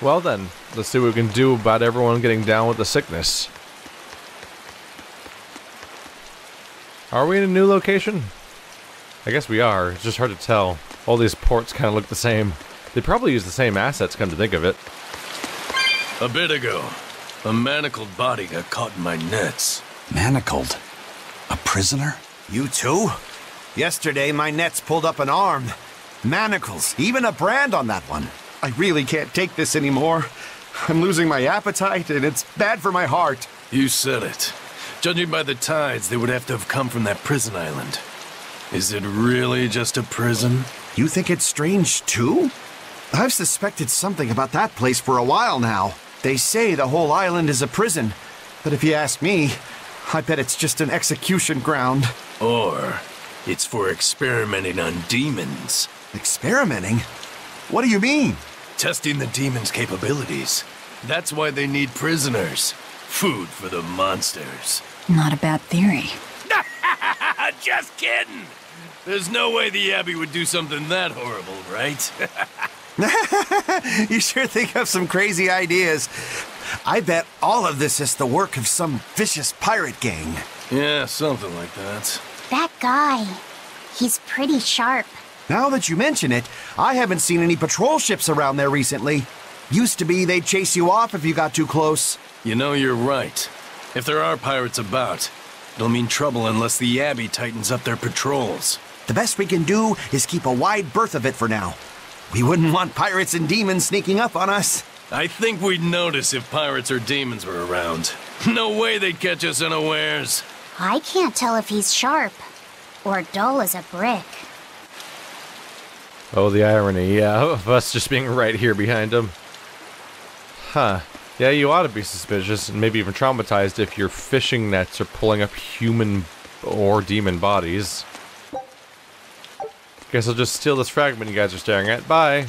Well then, let's see what we can do about everyone getting down with the sickness. Are we in a new location? I guess we are. It's just hard to tell. All these ports kind of look the same. They probably use the same assets, come to think of it. A bit ago, a manacled body got caught in my nets. Manacled? A prisoner? You too? Yesterday, my nets pulled up an arm. Manacles, even a brand on that one. I really can't take this anymore. I'm losing my appetite, and it's bad for my heart. You said it. Judging by the tides, they would have to have come from that prison island. Is it really just a prison? You think it's strange, too? I've suspected something about that place for a while now. They say the whole island is a prison, but if you ask me, I bet it's just an execution ground. Or it's for experimenting on demons. Experimenting? What do you mean? Testing the demons' capabilities. That's why they need prisoners. Food for the monsters. Not a bad theory. Just kidding! There's no way the Abbey would do something that horrible, right? You sure think of some crazy ideas. I bet all of this is the work of some vicious pirate gang. Yeah, something like that. That guy, he's pretty sharp. Now that you mention it, I haven't seen any patrol ships around there recently. Used to be they'd chase you off if you got too close. You know, you're right. If there are pirates about, it'll mean trouble unless the Abbey tightens up their patrols. The best we can do is keep a wide berth of it for now. We wouldn't want pirates and demons sneaking up on us. I think we'd notice if pirates or demons were around. No way they'd catch us unawares. I can't tell if he's sharp or dull as a brick. Oh, the irony, yeah, of us just being right here behind him. Huh. Yeah, you ought to be suspicious and maybe even traumatized if your fishing nets are pulling up human or demon bodies. Guess I'll just steal this fragment you guys are staring at. Bye!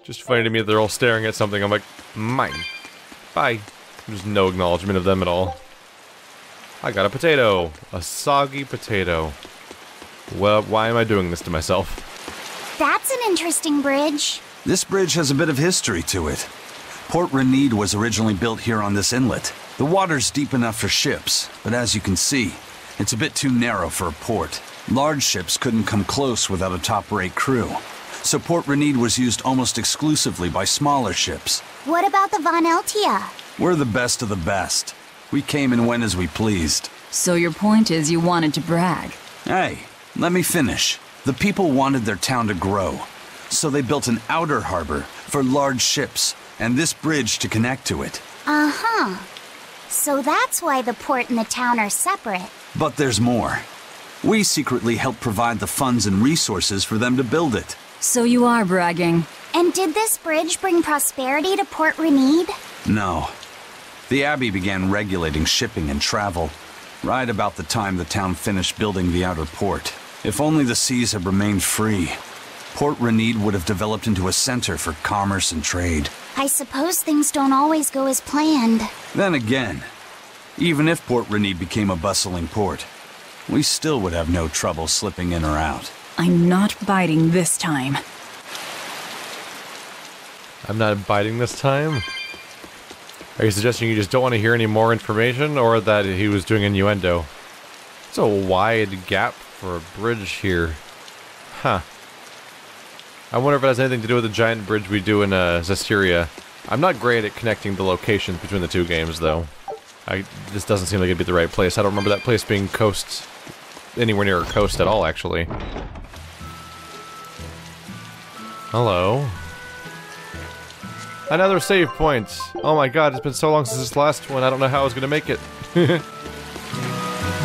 Just funny to me that they're all staring at something. I'm like, mine. Bye. There's no acknowledgement of them at all. I got a potato. A soggy potato. Well, why am I doing this to myself? That's an interesting bridge. This bridge has a bit of history to it. Port Renede was originally built here on this inlet. The water's deep enough for ships, but as you can see, it's a bit too narrow for a port. Large ships couldn't come close without a top-rate crew. So Port Renede was used almost exclusively by smaller ships. What about the Von Eltia? We're the best of the best. We came and went as we pleased. So your point is you wanted to brag? Hey, let me finish. The people wanted their town to grow, so they built an outer harbor for large ships, and this bridge to connect to it. Uh-huh. So that's why the port and the town are separate. But there's more. We secretly helped provide the funds and resources for them to build it. So you are bragging. And did this bridge bring prosperity to Port Renede? No. The Abbey began regulating shipping and travel right about the time the town finished building the outer port. If only the seas had remained free, Port Renede would have developed into a center for commerce and trade. I suppose things don't always go as planned. Then again, even if Port Renede became a bustling port, we still would have no trouble slipping in or out. I'm not biting this time. I'm not biting this time? Are you suggesting you just don't want to hear any more information, or that he was doing innuendo? It's a wide gap for a bridge here. Huh. I wonder if it has anything to do with the giant bridge we do in Berseria. I'm not great at connecting the locations between the two games, though. This doesn't seem like it'd be the right place. I don't remember that place being anywhere near a coast at all, actually. Hello. Another save point! Oh my god, it's been so long since this last one, I don't know how I was gonna make it.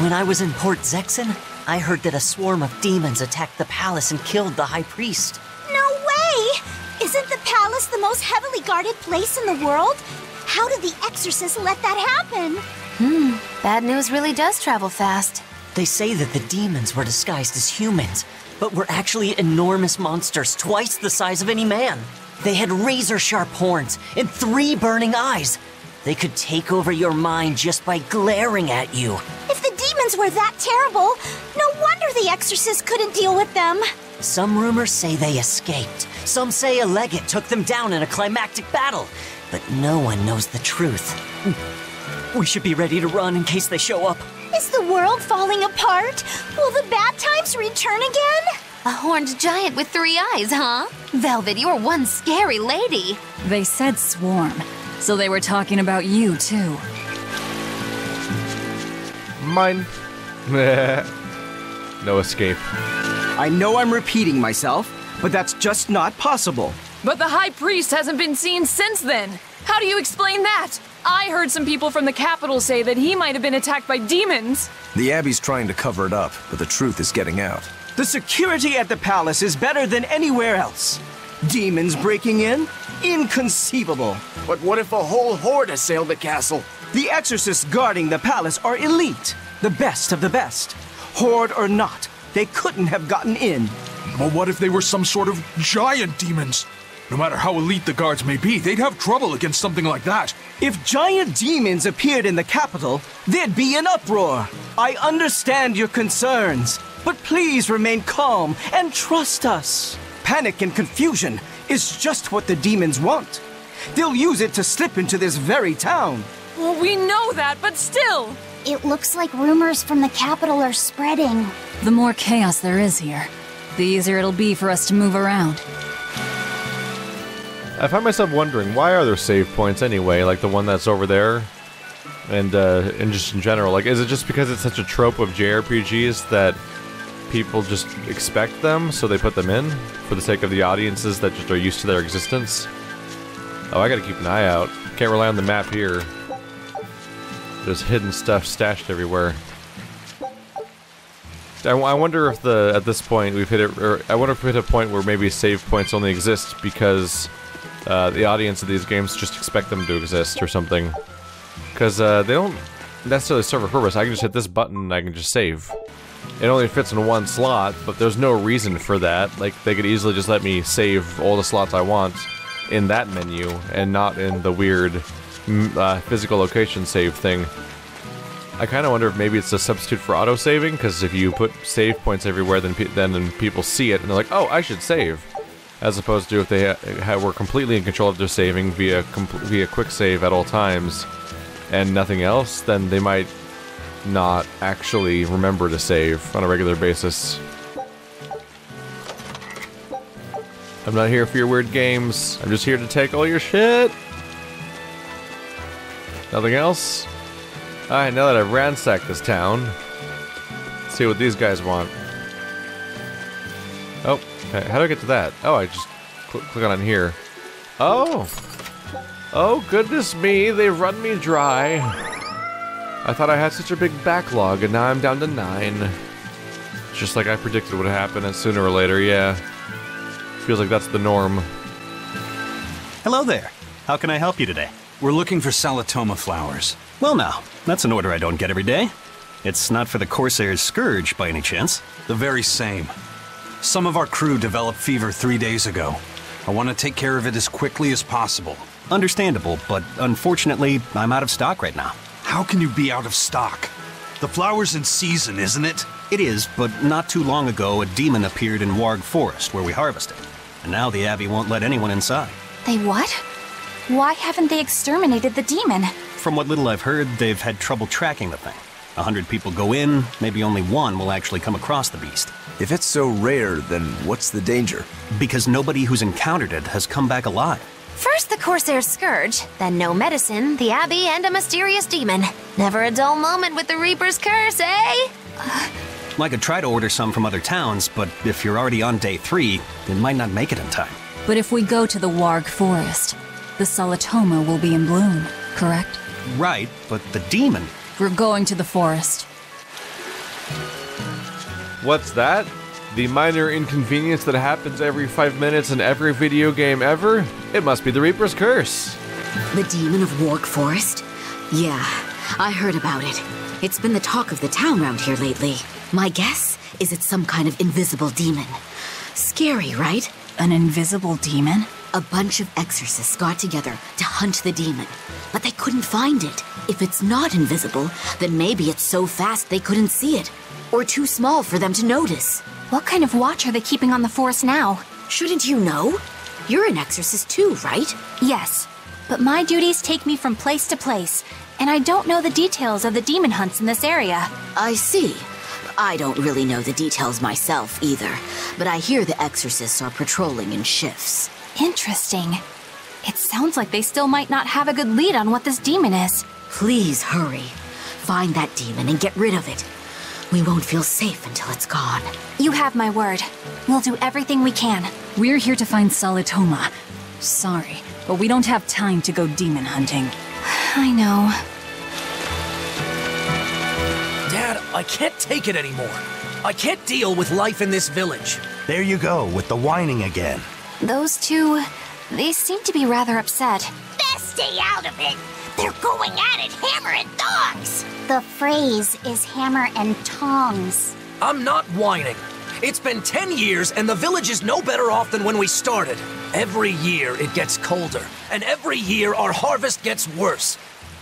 When I was in Port Zexen, I heard that a swarm of demons attacked the palace and killed the High Priest. No way! Isn't the palace the most heavily guarded place in the world? How did the exorcists let that happen? Bad news really does travel fast. They say that the demons were disguised as humans, but were actually enormous monsters twice the size of any man. They had razor-sharp horns and 3 burning eyes. They could take over your mind just by glaring at you. If the demons were that terrible, no wonder the exorcists couldn't deal with them. Some rumors say they escaped, Some say a legate took them down in a climactic battle, but no one knows the truth. We should be ready to run in case they show up. Is the world falling apart? Will the bad times return again? A horned giant with 3 eyes, huh? Velvet, you're one scary lady. They said swarm, so they were talking about you, too. Mine. No escape. I know I'm repeating myself, but that's just not possible. But the High Priest hasn't been seen since then. How do you explain that? I heard some people from the capital say that he might have been attacked by demons. The Abbey's trying to cover it up, but the truth is getting out. The security at the palace is better than anywhere else. Demons breaking in? Inconceivable. But what if a whole horde assailed the castle? The exorcists guarding the palace are elite, the best of the best. Horde or not, they couldn't have gotten in. But what if they were some sort of giant demons? No matter how elite the guards may be, they'd have trouble against something like that. If giant demons appeared in the capital, there'd be an uproar. I understand your concerns, but please remain calm and trust us. Panic and confusion is just what the demons want. They'll use it to slip into this very town. Well, we know that, but still. It looks like rumors from the capital are spreading. The more chaos there is here, the easier it'll be for us to move around. I find myself wondering, why are there save points anyway, like the one that's over there? And just in general, like, is it just because it's such a trope of JRPGs that people just expect them, so they put them in, for the sake of the audiences that just are used to their existence? Oh, I gotta keep an eye out. Can't rely on the map here. There's hidden stuff stashed everywhere. I wonder if at this point we've hit it, or I wonder if we hit a point where maybe save points only exist because the audience of these games just expect them to exist or something. Because they don't necessarily serve a purpose. I can just hit this button and I can just save. It only fits in one slot, but there's no reason for that. Like, they could easily just let me save all the slots I want in that menu and not in the weird physical location save thing. I kind of wonder if maybe it's a substitute for auto-saving, because if you put save points everywhere, then people see it and they're like, oh, I should save. As opposed to if they were completely in control of their saving via quick save at all times and nothing else, then they might not actually remember to save on a regular basis. I'm not here for your weird games. I'm just here to take all your shit. Nothing else? Alright, now that I've ransacked this town, let's see what these guys want. Oh, okay, how do I get to that? Oh, I just click on it here. Oh! Oh, goodness me, they've run me dry. I thought I had such a big backlog, and now I'm down to 9. Just like I predicted would happen, and sooner or later, yeah. Feels like that's the norm. Hello there. How can I help you today? We're looking for Salatoma flowers. Well now, that's an order I don't get every day. It's not for the Corsair's Scourge, by any chance. The very same. Some of our crew developed fever 3 days ago. I want to take care of it as quickly as possible. Understandable, but unfortunately, I'm out of stock right now. How can you be out of stock? The flower's in season, isn't it? It is, but not too long ago, a demon appeared in Warg Forest, where we harvested. And now the Abbey won't let anyone inside. They what? Why haven't they exterminated the demon? From what little I've heard, they've had trouble tracking the thing. 100 people go in, maybe only one will actually come across the beast. If it's so rare, then what's the danger? Because nobody who's encountered it has come back alive. First the Corsair's Scourge, then no medicine, the Abbey, and a mysterious demon. Never a dull moment with the Reaper's Curse, eh? I could try to order some from other towns, but if you're already on day 3, it might not make it in time. But if we go to the Warg Forest, the Salatoma will be in bloom, correct? Right, but the demon... We're going to the forest. What's that? The minor inconvenience that happens every 5 minutes in every video game ever? It must be the Reaper's Curse. The demon of Warg Forest? Yeah, I heard about it. It's been the talk of the town round here lately. My guess is it's some kind of invisible demon. Scary, right? An invisible demon? A bunch of exorcists got together to hunt the demon, but they couldn't find it. If it's not invisible, then maybe it's so fast they couldn't see it, or too small for them to notice. What kind of watch are they keeping on the forest now? Shouldn't you know? You're an exorcist too, right? Yes, but my duties take me from place to place, and I don't know the details of the demon hunts in this area. I see. I don't really know the details myself either, but I hear the exorcists are patrolling in shifts. Interesting. It sounds like they still might not have a good lead on what this demon is. Please hurry. Find that demon and get rid of it. We won't feel safe until it's gone. You have my word. We'll do everything we can. We're here to find Salatoma. Sorry, but we don't have time to go demon hunting. I know. Dad, I can't take it anymore. I can't deal with life in this village. There you go, with the whining again. Those two, they seem to be rather upset. Best stay out of it. They're going at it hammer and tongs. The phrase is hammer and tongs. I'm not whining. It's been 10 years and the village is no better off than when we started. Every year it gets colder, and every year our harvest gets worse.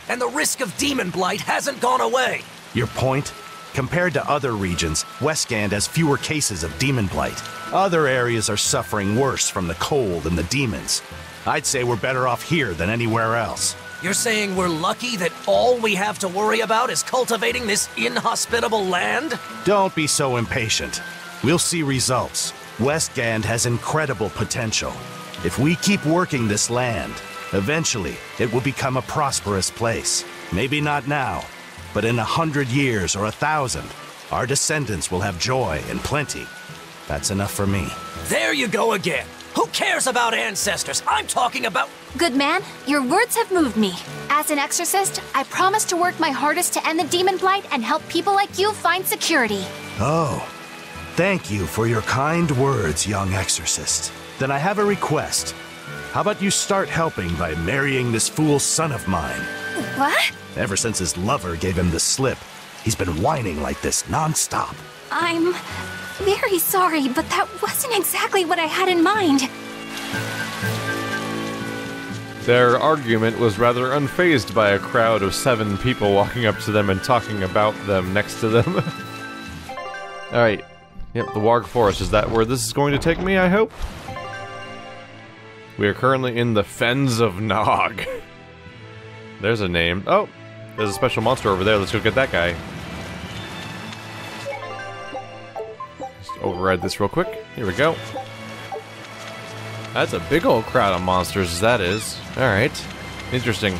And the risk of demon blight hasn't gone away. Your point? Compared to other regions, Midgand has fewer cases of demon blight. Other areas are suffering worse from the cold and the demons. I'd say we're better off here than anywhere else. You're saying we're lucky that all we have to worry about is cultivating this inhospitable land? Don't be so impatient. We'll see results. Midgand has incredible potential. If we keep working this land, eventually it will become a prosperous place. Maybe not now, but in 100 years or 1,000, our descendants will have joy and plenty. That's enough for me. There you go again. Who cares about ancestors? I'm talking about... Good man, your words have moved me. As an exorcist, I promise to work my hardest to end the demon blight and help people like you find security. Oh, thank you for your kind words, young exorcist. Then I have a request. How about you start helping by marrying this fool son of mine? What? Ever since his lover gave him the slip, he's been whining like this non-stop. I'm very sorry, but that wasn't exactly what I had in mind. Their argument was rather unfazed by a crowd of 7 people walking up to them and talking about them next to them. Alright. Yep, the Warg Forest. Is that where this is going to take me, I hope? We are currently in the Fens of Nog. There's a name. Oh! There's a special monster over there. Let's go get that guy. Just override this real quick. Here we go. That's a big old crowd of monsters, that is. Alright. Interesting.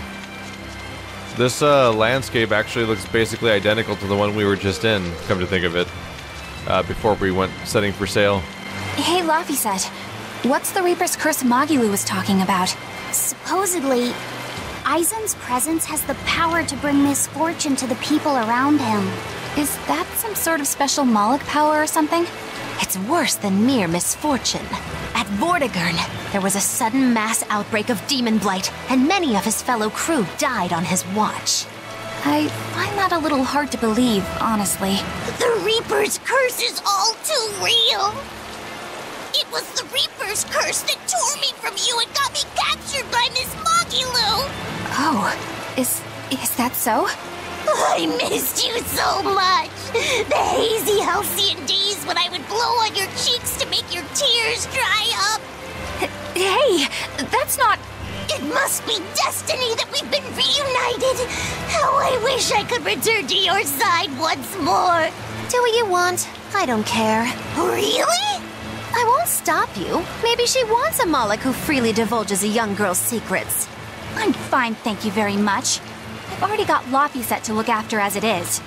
This landscape actually looks basically identical to the one we were just in, come to think of it. Before we went setting for sail. Hey, Laphicet. What's the Reaper's Curse Magilu was talking about? Supposedly, Aizen's presence has the power to bring misfortune to the people around him. Is that some sort of special Moloch power or something? It's worse than mere misfortune. At Vortigern, there was a sudden mass outbreak of demon blight, and many of his fellow crew died on his watch. I find that a little hard to believe, honestly. The Reaper's curse is all too real. It was the Reaper's curse that tore me from you and got me captured by Miss Magilu. Oh, is that so? I missed you so much. The hazy halcyon days when I would blow on your cheeks to make your tears dry up. Hey, that's not... It must be destiny that we've been reunited. How I wish I could return to your side once more. Do what you want. I don't care. Really? I won't stop you. Maybe she wants a Moloch who freely divulges a young girl's secrets. I'm fine, thank you very much. I've already got Laphicet to look after as it is.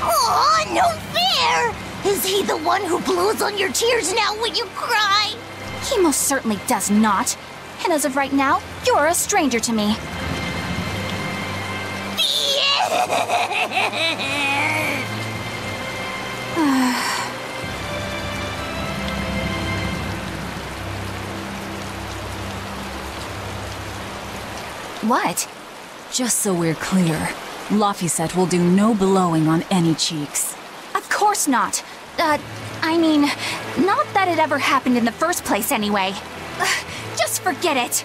Aw, no fair! Is he the one who blows on your tears now when you cry? He most certainly does not. And as of right now, you're a stranger to me. What? Just so we're clear, Laphicet will do no blowing on any cheeks. Of course not. I mean, not that it ever happened in the first place anyway. Just forget it.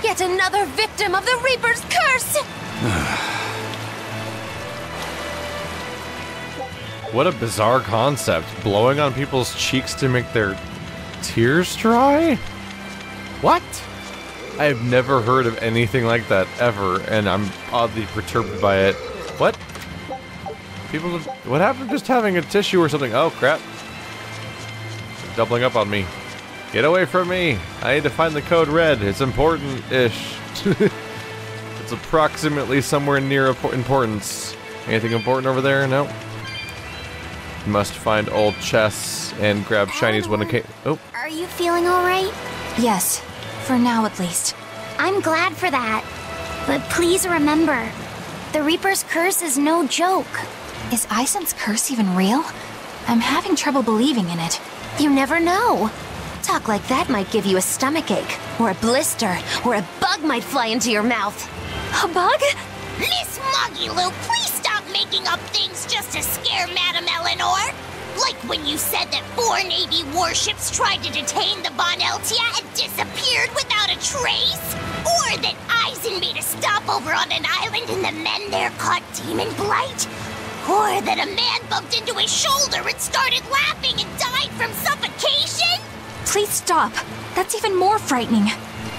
Yet another victim of the Reaper's curse! What a bizarre concept. Blowing on people's cheeks to make their tears dry? What? I have never heard of anything like that, ever, and I'm oddly perturbed by it. What? People, what happened to just having a tissue or something? Oh, crap. They're doubling up on me. Get away from me! I need to find the code red. It's important-ish. It's approximately somewhere near importance. Anything important over there? No. Must find old chests and grab shinies when it came. Oh. Are you feeling alright? Yes, for now at least. I'm glad for that. But please remember, the Reaper's curse is no joke. Is Aizen's curse even real? I'm having trouble believing in it. You never know. Talk like that might give you a stomachache, or a blister, or a bug might fly into your mouth. A bug? Miss Moggy-Lou, please stop making up things just to scare Madame Eleanor. Like when you said that 4 Navy warships tried to detain the Bon Eltia and disappeared without a trace? Or that Aizen made a stopover on an island and the men there caught demon blight? Or that a man bumped into his shoulder and started laughing and died from suffocation? Please stop. That's even more frightening.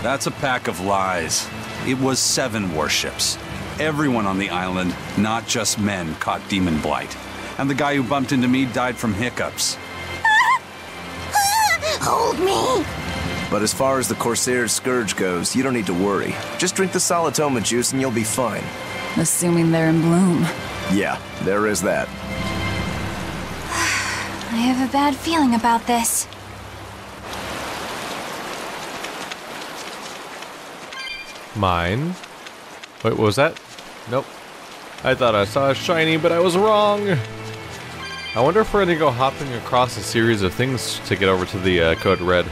That's a pack of lies. It was 7 warships. Everyone on the island, not just men, caught demon blight. And the guy who bumped into me died from hiccups. Hold me! But as far as the Corsair's Scourge goes, you don't need to worry. Just drink the Solitoma juice and you'll be fine. Assuming they're in bloom. Yeah, there is that. I have a bad feeling about this. Mine? Wait, what was that? Nope. I thought I saw a shiny, but I was wrong! I wonder if we're gonna go hopping across a series of things to get over to the code red.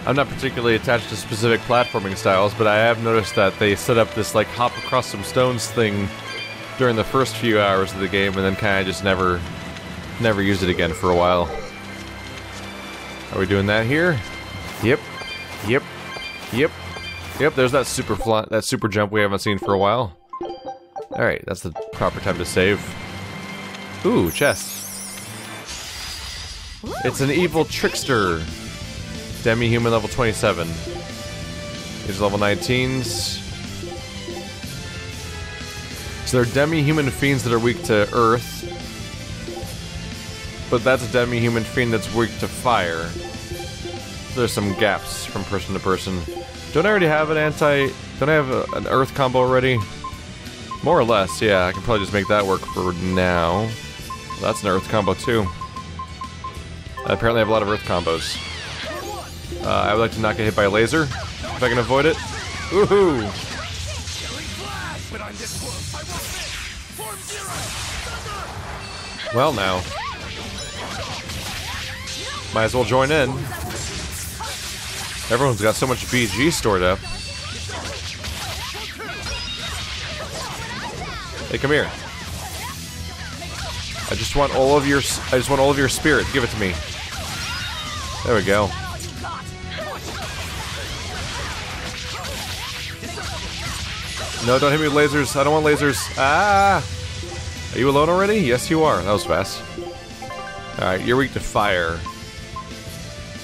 I'm not particularly attached to specific platforming styles, but I have noticed that they set up this, like, hop across some stones thing during the first few hours of the game, and then kinda just never used it again for a while. Are we doing that here? Yep. Yep. Yep. Yep, there's that super jump we haven't seen for a while. Alright, that's the proper time to save. Ooh, chest. It's an evil trickster. Demi-human level 27. These level 19s. So they're demi-human fiends that are weak to earth. But that's a demi-human fiend that's weak to fire. So there's some gaps from person to person. Don't I already have don't I have an earth combo already? More or less, yeah. I can probably just make that work for now. Well, that's an earth combo too. I apparently have a lot of earth combos. I would like to not get hit by a laser, if I can avoid it. Woohoo! Well now. Might as well join in. Everyone's got so much BG stored up. Hey, come here. I just want all of your spirit. Give it to me. There we go. No, don't hit me with lasers. I don't want lasers. Ah! Are you alone already? Yes, you are. That was fast. Alright, you're weak to fire.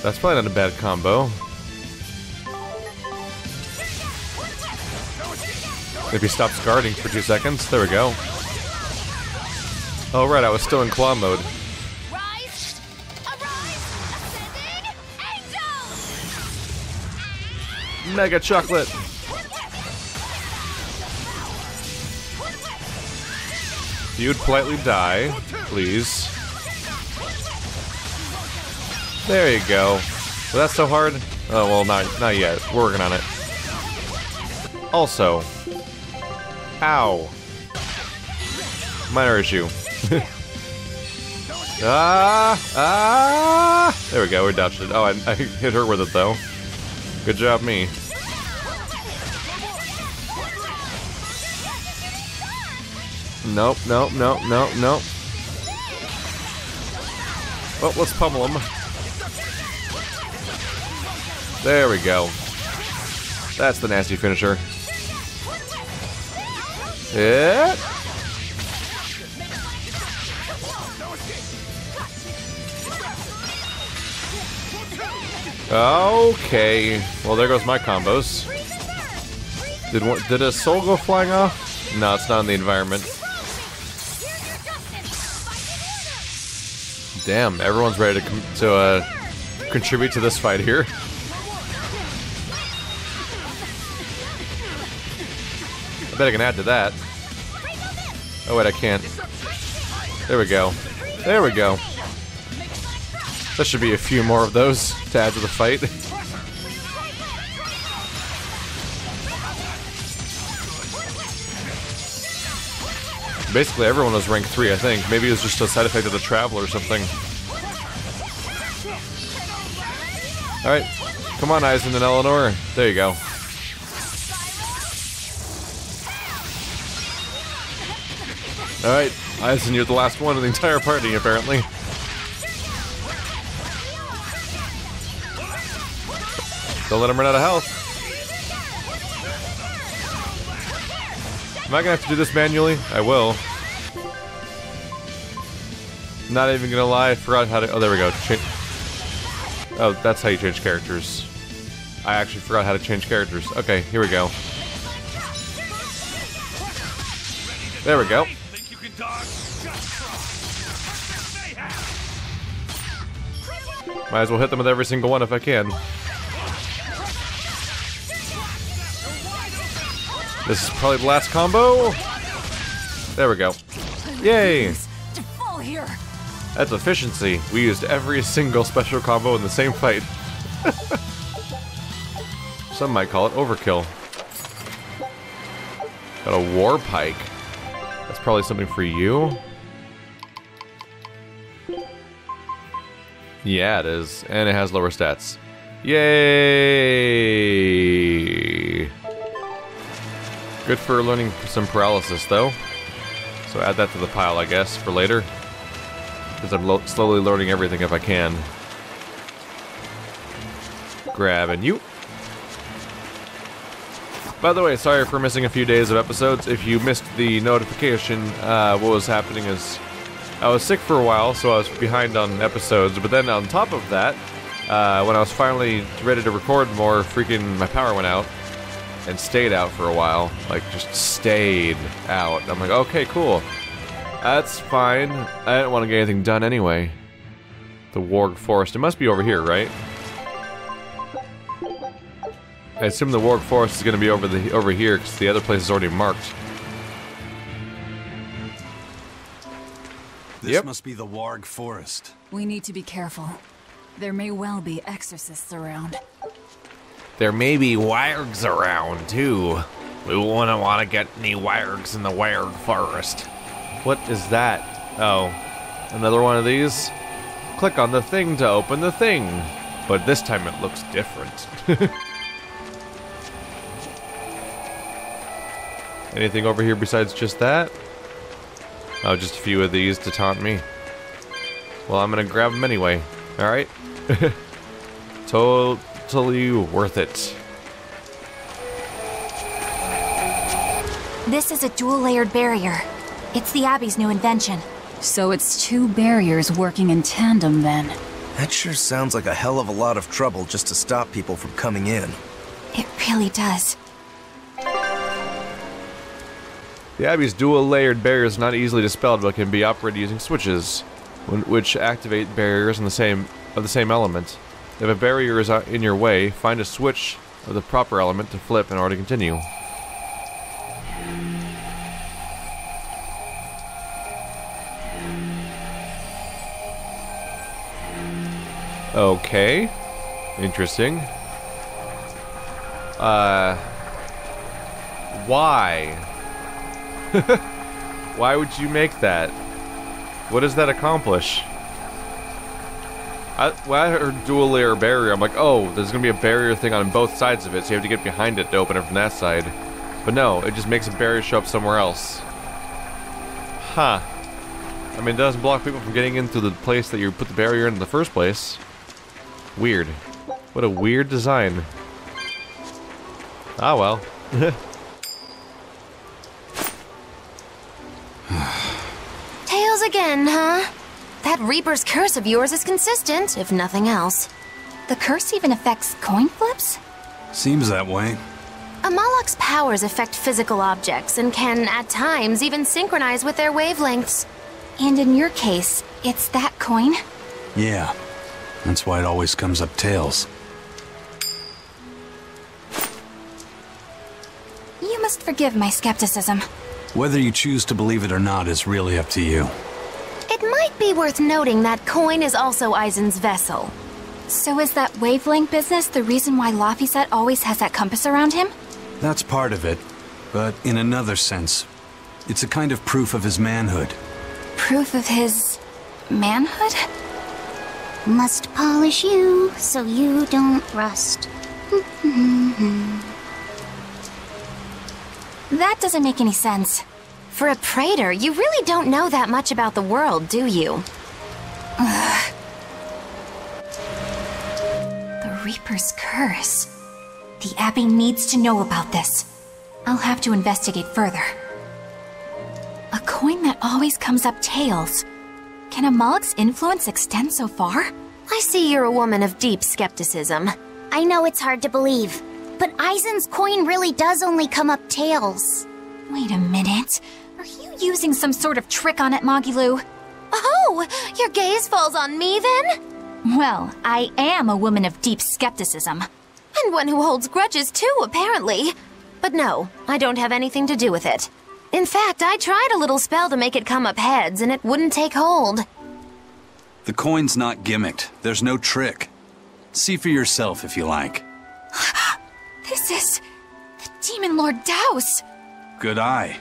That's probably not a bad combo. If he stops guarding for 2 seconds. There we go. Oh, right, I was still in claw mode. Mega chocolate! You'd politely die, please. There you go. Was that so hard? Oh, well, not yet. We're working on it. Also, ow. Minor issue. There we go, we dodged it. Oh, I hit her with it, though. Good job, me. Nope, nope, nope, nope, nope. Well, let's pummel him. There we go. That's the nasty finisher. Yeah. Okay. Well, there goes my combos. Did a soul go flying off? No, it's not in the environment. Damn, everyone's ready to contribute to this fight here. I bet I can add to that. Oh wait, I can't. There we go. There we go. There should be a few more of those to add to the fight. Basically everyone was rank 3, I think. Maybe it was just a side effect of the travel or something. Alright. Come on, Eisen and Eleanor. There you go. Alright. Eisen, you're the last one in the entire party, apparently. Don't let him run out of health. Am I gonna have to do this manually? I will. Not even gonna lie, I forgot how to. Oh, there we go. Oh, that's how you change characters. I actually forgot how to change characters. Okay, here we go. There we go. Might as well hit them with every single one if I can. This is probably the last combo. There we go. Yay! That's efficiency. We used every single special combo in the same fight. Some might call it overkill. Got a war pike. That's probably something for you. Yeah, it is. And it has lower stats. Yay! Good for learning some paralysis, though. So add that to the pile, I guess, for later. Because I'm slowly learning everything if I can. Grabbing you. By the way, sorry for missing a few days of episodes. If you missed the notification, what was happening is I was sick for a while, so I was behind on episodes. But then on top of that, when I was finally ready to record more, freaking my power went out. And stayed out for a while. Like, just stayed out. I'm like, okay, cool. That's fine. I didn't want to get anything done anyway. The Warg Forest. It must be over here, right? I assume the Warg Forest is going to be over here, because the other place is already marked. This must be the Warg Forest. We need to be careful. There may well be exorcists around. There may be wargs around, too. We wouldn't want to get any wargs in the Warg Forest. What is that? Oh, another one of these? Click on the thing to open the thing. But this time it looks different. Anything over here besides just that? Oh, just a few of these to taunt me. Well, I'm gonna grab them anyway. Alright? Totally worth it. This is a dual-layered barrier. It's the Abbey's new invention. So it's 2 barriers working in tandem, then. That sure sounds like a hell of a lot of trouble just to stop people from coming in. It really does. The Abbey's dual-layered barrier is not easily dispelled, but can be operated using switches, which activate barriers of the same element. If a barrier is in your way, find a switch of the proper element to flip in order to continue. Okay. Interesting. Why? Why would you make that? What does that accomplish? When I heard dual layer barrier, I'm like, oh, there's gonna be a barrier thing on both sides of it, so you have to get behind it to open it from that side. But no, it just makes a barrier show up somewhere else. Huh. I mean, it doesn't block people from getting into the place that you put the barrier in the first place. Weird. What a weird design. Ah, well. Tails again, huh? That Reaper's curse of yours is consistent, if nothing else. The curse even affects coin flips? Seems that way. Amalok's powers affect physical objects and can, at times, even synchronize with their wavelengths. And in your case, it's that coin? Yeah. That's why it always comes up tails. You must forgive my skepticism. Whether you choose to believe it or not is really up to you. It might be worth noting that coin is also Eisen's vessel. So is that wavelength business the reason why Laphicet always has that compass around him? That's part of it, but in another sense, it's a kind of proof of his manhood. Proof of his manhood? Must polish you so you don't rust. That doesn't make any sense. For a praetor, you really don't know that much about the world, do you? The Reaper's curse. The Abbey needs to know about this. I'll have to investigate further. A coin that always comes up tails. Can Amalok's influence extend so far? I see you're a woman of deep skepticism. I know it's hard to believe, but Eisen's coin really does only come up tails. Wait a minute. Are you using some sort of trick on it, Magilu? Oh, your gaze falls on me then? Well, I am a woman of deep skepticism. And one who holds grudges too, apparently. But no, I don't have anything to do with it. In fact, I tried a little spell to make it come up heads, and it wouldn't take hold. The coin's not gimmicked. There's no trick. See for yourself if you like. This is the Demon Lord Daos. Good eye.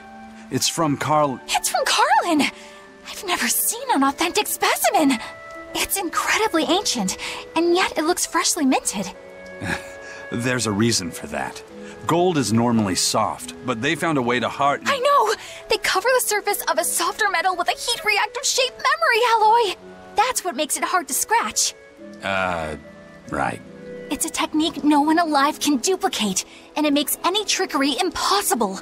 It's from Carl... It's from Carlin! I've never seen an authentic specimen! It's incredibly ancient, and yet it looks freshly minted. There's a reason for that. Gold is normally soft, but they found a way to harden... I know! They cover the surface of a softer metal with a heat-reactive shape memory alloy! That's what makes it hard to scratch. Right. It's a technique no one alive can duplicate, and it makes any trickery impossible.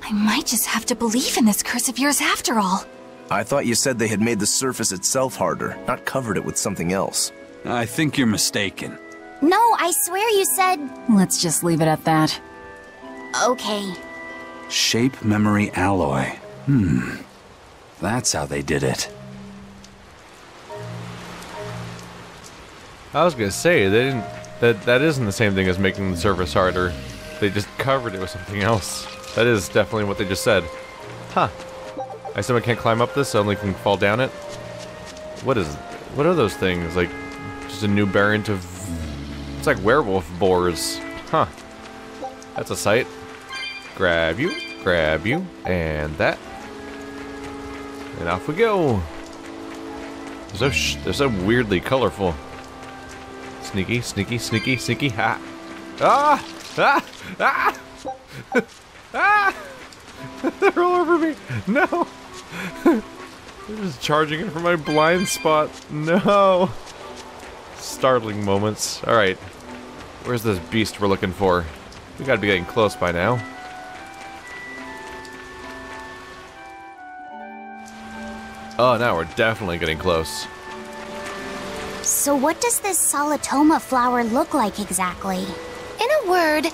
I might just have to believe in this curse of yours after all. I thought you said they had made the surface itself harder, not covered it with something else. I think you're mistaken. No, I swear you said... Let's just leave it at that. Okay. Shape memory alloy. That's how they did it. I was gonna say, they didn't... That isn't the same thing as making the surface harder. They just covered it with something else. That is definitely what they just said. Huh. I assume I can't climb up this, I only can fall down it? What are those things? Like, just a new variant of... It's like werewolf boars. Huh. That's a sight. Grab you, and that. And off we go. They're so weirdly colorful. Sneaky, sneaky, sneaky, sneaky, ha! Ah! Ah! Ah! Ah! They're all over me! No! They're just charging it from my blind spot. No! Startling moments. Alright. Where's this beast we're looking for? We gotta be getting close by now. Oh, now we're definitely getting close. So what does this Solitoma flower look like exactly? In a word,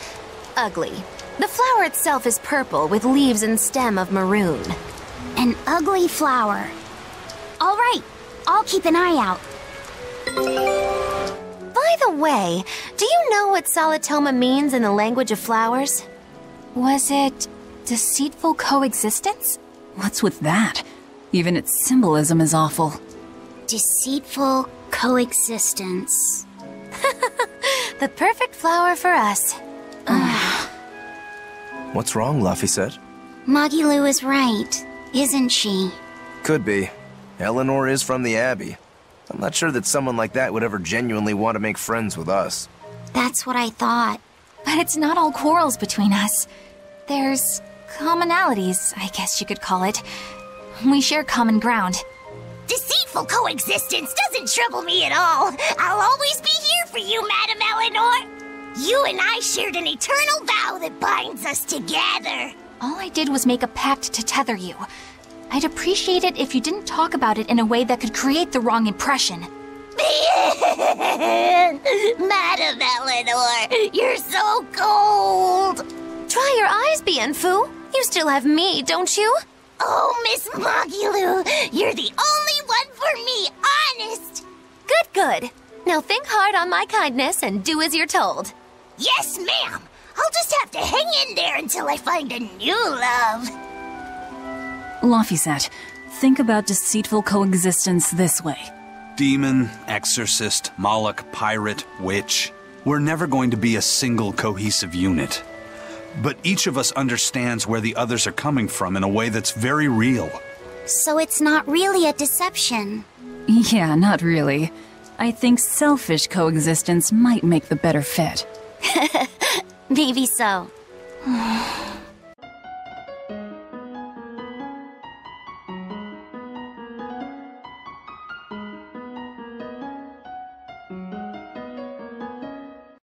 ugly. The flower itself is purple with leaves and stem of maroon. An ugly flower. All right, I'll keep an eye out. By the way, do you know what Solitoma means in the language of flowers? Was it deceitful coexistence? What's with that? Even its symbolism is awful. Deceitful coexistence. The perfect flower for us. What's wrong, Laphicet? Magilu is right, isn't she? Could be. Eleanor is from the Abbey. I'm not sure that someone like that would ever genuinely want to make friends with us. That's what I thought. But it's not all quarrels between us. There's commonalities, I guess you could call it. We share common ground. Deceitful coexistence doesn't trouble me at all. I'll always be here for you, Madam Eleanor. You and I shared an eternal vow that binds us together. All I did was make a pact to tether you. I'd appreciate it if you didn't talk about it in a way that could create the wrong impression. Madam Eleanor, you're so cold. Try your eyes, Bienfu. You still have me, don't you? Oh, Miss Magilou, you're the only one for me, honest. Good, good. Now think hard on my kindness and do as you're told. Yes, ma'am. I'll just have to hang in there until I find a new love. Laphicet, think about deceitful coexistence this way. Demon, exorcist, Moloch, pirate, witch. We're never going to be a single cohesive unit. But each of us understands where the others are coming from in a way that's very real. So it's not really a deception. Yeah, not really. I think selfish coexistence might make the better fit. Maybe so.